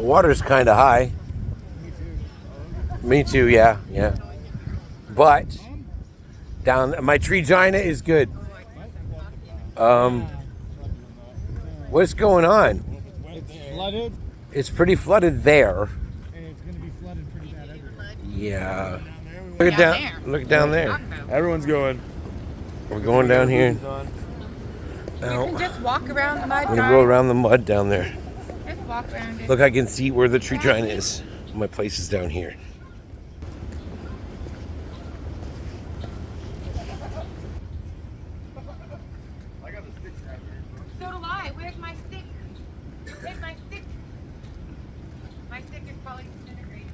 The water's kind of high. Me too, yeah. But down, my tree gina is good. What's going on? It's flooded. It's pretty flooded there. And it's going to be flooded pretty bad everywhere. Yeah. Look at down. Look down there. Everyone's going. We're going down here. You can just walk around the mud. I'm gonna go around the mud down there. Just walk around it. Look, I can see where the tree giant is. My place is down here. So do I. Where's my stick? Where's my stick? My stick is probably disintegrated.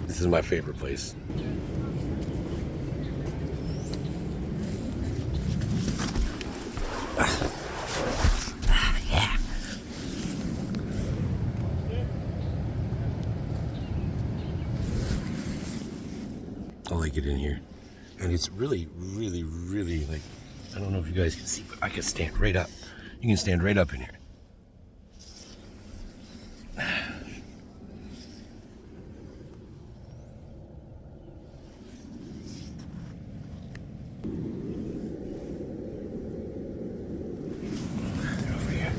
This is my favorite place. Yeah. I like it in here. And it's really, really, really like, I don't know if you guys can see, but I can stand right up. You can stand right up in here. Over here.